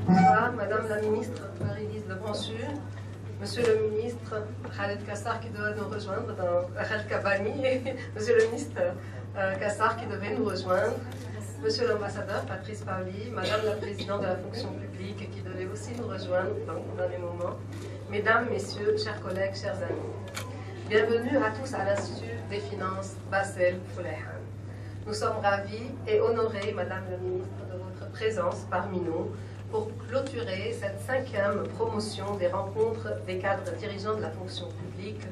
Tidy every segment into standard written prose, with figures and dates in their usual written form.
Bonsoir, Madame la Ministre Marie-Lise Lebranchu, Monsieur le Ministre Khaled Kassar qui doit nous rejoindre, Khaled Kabani, Monsieur le Ministre Kassar qui devait nous rejoindre, Monsieur l'Ambassadeur Patrice Paoli, Madame la Présidente de la fonction publique qui devait aussi nous rejoindre dans les moments, Mesdames, Messieurs, chers collègues, chers amis. Bienvenue à tous à l'Institut des Finances Bassel Foulayhan. Nous sommes ravis et honorés, Madame la Ministre, de votre présence parmi nous pour clôturer cette 5e promotion des rencontres des cadres dirigeants de la fonction publique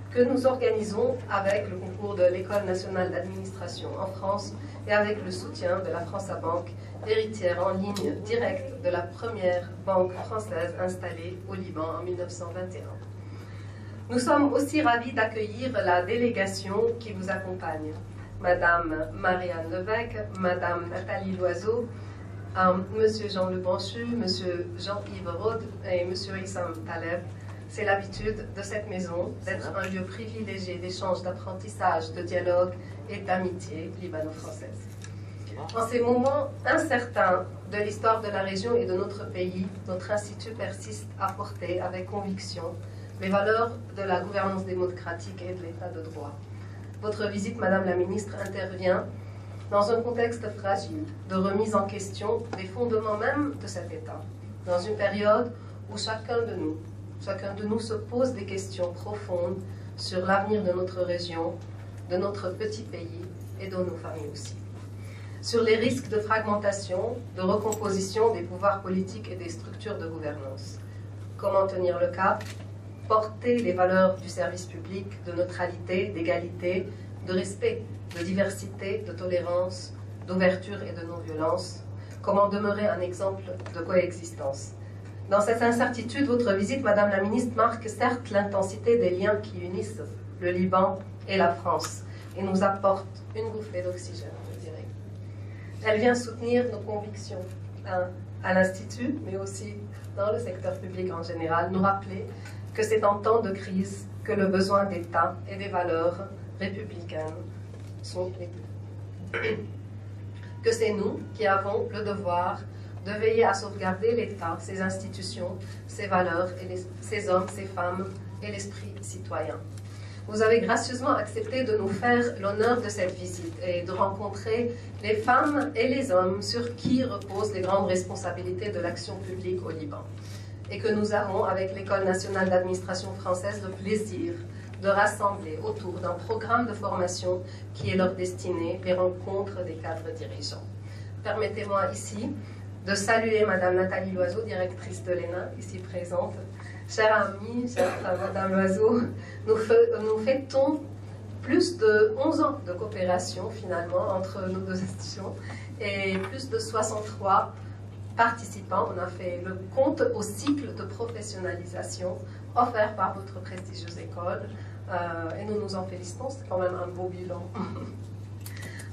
que nous organisons avec le concours de l'École nationale d'administration en France et avec le soutien de la France-Banque, héritière en ligne directe de la première banque française installée au Liban en 1921. Nous sommes aussi ravis d'accueillir la délégation qui vous accompagne. Madame Marianne Levesque, Madame Nathalie Loiseau, Monsieur Jean Lebranchu, Monsieur Jean-Yves Rode et Monsieur Issam Taleb. C'est l'habitude de cette maison d'être un lieu privilégié d'échange, d'apprentissage, de dialogue et d'amitié libano-française. En ces moments incertains de l'histoire de la région et de notre pays, notre institut persiste à porter avec conviction les valeurs de la gouvernance démocratique et de l'état de droit. Votre visite, Madame la Ministre, intervient dans un contexte fragile de remise en question des fondements même de cet État, dans une période où chacun de nous se pose des questions profondes sur l'avenir de notre région, de notre petit pays et de nos familles aussi. Sur les risques de fragmentation, de recomposition des pouvoirs politiques et des structures de gouvernance. Comment tenir le cap, porter les valeurs du service public, de neutralité, d'égalité, de respect, de diversité, de tolérance, d'ouverture et de non-violence. Comment demeurer un exemple de coexistence. Dans cette incertitude, votre visite, Madame la Ministre, marque certes l'intensité des liens qui unissent le Liban et la France et nous apporte une bouffée d'oxygène, je dirais. Elle vient soutenir nos convictions à l'Institut, mais aussi dans le secteur public en général, nous rappeler que c'est en temps de crise que le besoin d'État et des valeurs républicaines sont les que c'est nous qui avons le devoir de veiller à sauvegarder l'État, ses institutions, ses valeurs, et ses hommes, ses femmes et l'esprit citoyen. Vous avez gracieusement accepté de nous faire l'honneur de cette visite et de rencontrer les femmes et les hommes sur qui reposent les grandes responsabilités de l'action publique au Liban. Et que nous avons, avec l'École nationale d'administration française, le plaisir de rassembler autour d'un programme de formation qui est leur destinée, les rencontres des cadres dirigeants. Permettez-moi ici de saluer Madame Nathalie Loiseau, directrice de l'ENA, ici présente. Chère amie, chère Madame Loiseau, nous fêtons plus de 11 ans de coopération finalement entre nos deux institutions et plus de 63 participants. On a fait le compte au cycle de professionnalisation offert par votre prestigieuse école et nous nous en félicitons, c'est quand même un beau bilan.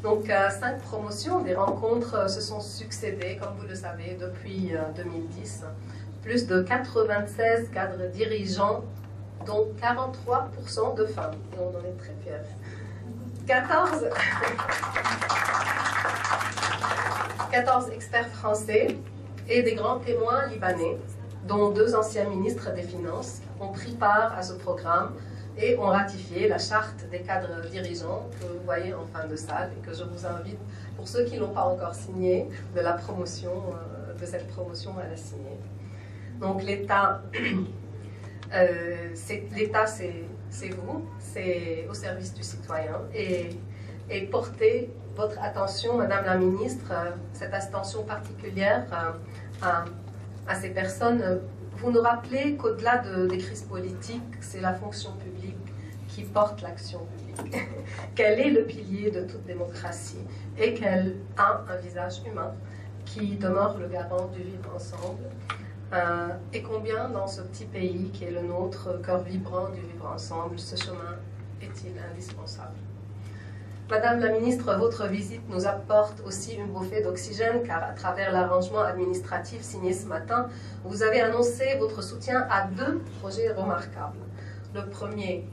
Donc 5 promotions, des rencontres se sont succédées, comme vous le savez, depuis 2010. Plus de 96 cadres dirigeants, dont 43% de femmes, et on en est très fiers. 14 experts français et des grands témoins libanais, dont 2 anciens ministres des Finances, ont pris part à ce programme et ont ratifié la charte des cadres dirigeants que vous voyez en fin de salle et que je vous invite, pour ceux qui ne l'ont pas encore signé, de cette promotion à la signer. Donc l'État, c'est vous, c'est au service du citoyen et portez votre attention, Madame la Ministre, cette attention particulière à ces personnes. Vous nous rappelez qu'au-delà des crises politiques, c'est la fonction publique qui porte l'action publique, qu'elle est le pilier de toute démocratie et qu'elle a un visage humain qui demeure le garant du vivre ensemble. Et combien dans ce petit pays qui est le nôtre, cœur vibrant du vivre ensemble, ce chemin est-il indispensable? Madame la Ministre, votre visite nous apporte aussi une bouffée d'oxygène car à travers l'arrangement administratif signé ce matin, vous avez annoncé votre soutien à 2 projets remarquables. Le premier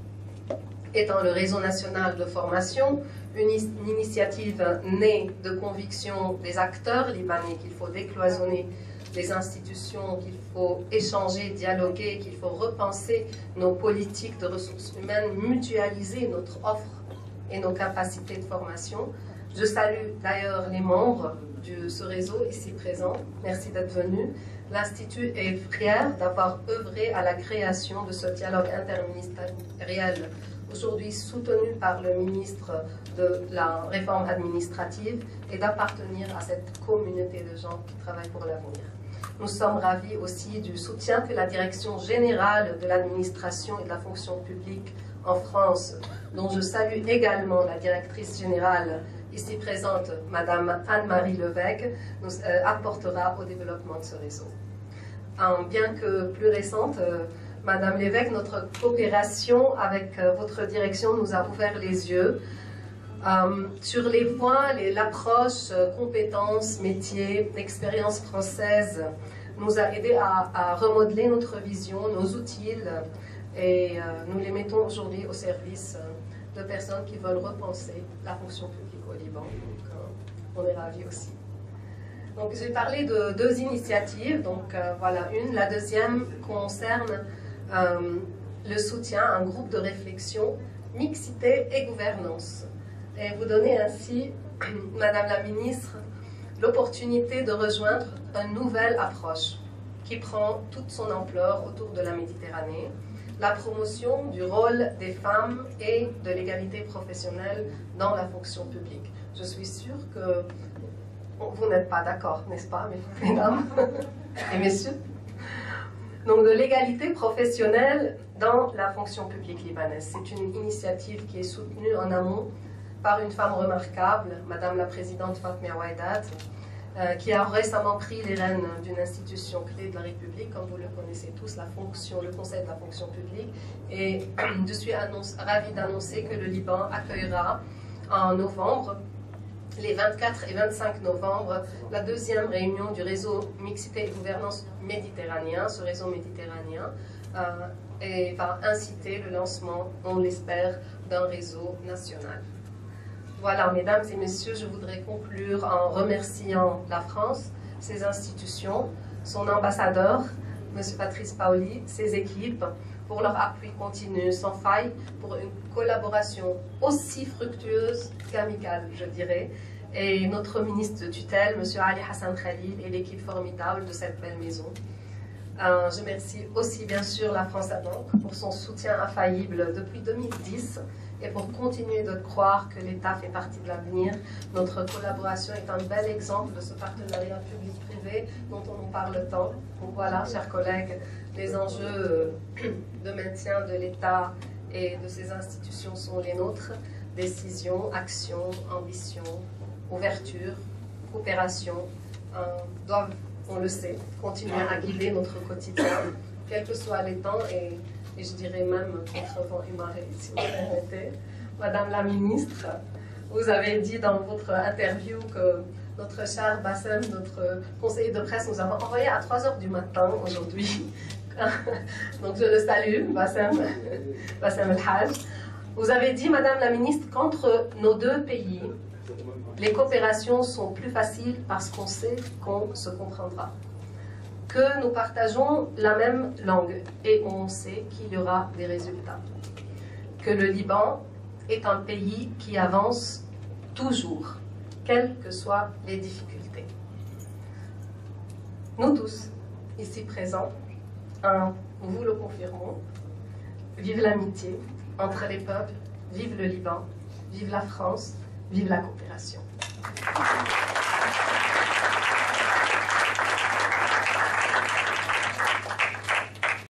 étant le réseau national de formation, une initiative née de conviction des acteurs libanais qu'il faut décloisonner les institutions, qu'il faut échanger, dialoguer, qu'il faut repenser nos politiques de ressources humaines, mutualiser notre offre et nos capacités de formation. Je salue d'ailleurs les membres de ce réseau ici présents. Merci d'être venus. L'Institut est fier d'avoir œuvré à la création de ce dialogue interministériel, aujourd'hui soutenu par le ministre de la Réforme administrative, et d'appartenir à cette communauté de gens qui travaillent pour l'avenir. Nous sommes ravis aussi du soutien que la Direction générale de l'administration et de la fonction publique en France, dont je salue également la directrice générale ici présente, Madame Anne-Marie Levesque, nous apportera au développement de ce réseau. Bien que plus récente, Madame Levesque, notre coopération avec votre direction nous a ouvert les yeux sur les points, l'approche, compétences, métiers, expérience française nous a aidé à remodeler notre vision, nos outils, et nous les mettons aujourd'hui au service de personnes qui veulent repenser la fonction publique au Liban. Donc, on est ravis aussi. Donc, j'ai parlé de deux initiatives. Donc, voilà une. La deuxième concerne le soutien à un groupe de réflexion, mixité et gouvernance. Et vous donnez ainsi, Madame la Ministre, l'opportunité de rejoindre une nouvelle approche qui prend toute son ampleur autour de la Méditerranée, la promotion du rôle des femmes et de l'égalité professionnelle dans la fonction publique. Je suis sûre que vous n'êtes pas d'accord, n'est-ce pas, mesdames et messieurs? Donc, de l'égalité professionnelle dans la fonction publique libanaise. C'est une initiative qui est soutenue en amont par une femme remarquable, Madame la Présidente Fatmia Ouaidat, qui a récemment pris les rênes d'une institution clé de la République, comme vous le connaissez tous, le Conseil de la fonction publique. Et je suis ravie d'annoncer que le Liban accueillera en novembre, les 24 et 25 novembre, la deuxième réunion du réseau Mixité et Gouvernance méditerranéen. Ce réseau méditerranéen et va inciter le lancement, on l'espère, d'un réseau national. Voilà, mesdames et messieurs, je voudrais conclure en remerciant la France, ses institutions, son ambassadeur, M. Patrice Paoli, ses équipes, pour leur appui continu, sans faille, pour une collaboration aussi fructueuse qu'amicale, je dirais, et notre ministre de tutelle, M. Ali Hassan Khalil, et l'équipe formidable de cette belle maison. Je remercie aussi, bien sûr, la France à Banque pour son soutien infaillible depuis 2010 et pour continuer de croire que l'État fait partie de l'avenir. Notre collaboration est un bel exemple de ce partenariat public-privé dont on nous parle tant. Donc voilà, chers collègues, les enjeux de maintien de l'État et de ses institutions sont les nôtres. Décision, action, ambition, ouverture, coopération doivent, on le sait, continuer à guider notre quotidien, quels que soient les temps et je dirais même contre vent et marée, si vous permettez. Madame la Ministre, vous avez dit dans votre interview que notre cher Bassem, notre conseiller de presse, nous avons envoyé à 3 h du matin aujourd'hui. Donc je le salue, Bassem El-Haj. Vous avez dit, Madame la Ministre, qu'entre nos deux pays, les coopérations sont plus faciles parce qu'on sait qu'on se comprendra. Que nous partageons la même langue et on sait qu'il y aura des résultats. Que le Liban est un pays qui avance toujours, quelles que soient les difficultés. Nous tous, ici présents, nous vous le confirmons, vive l'amitié entre les peuples, vive le Liban, vive la France, vive la coopération.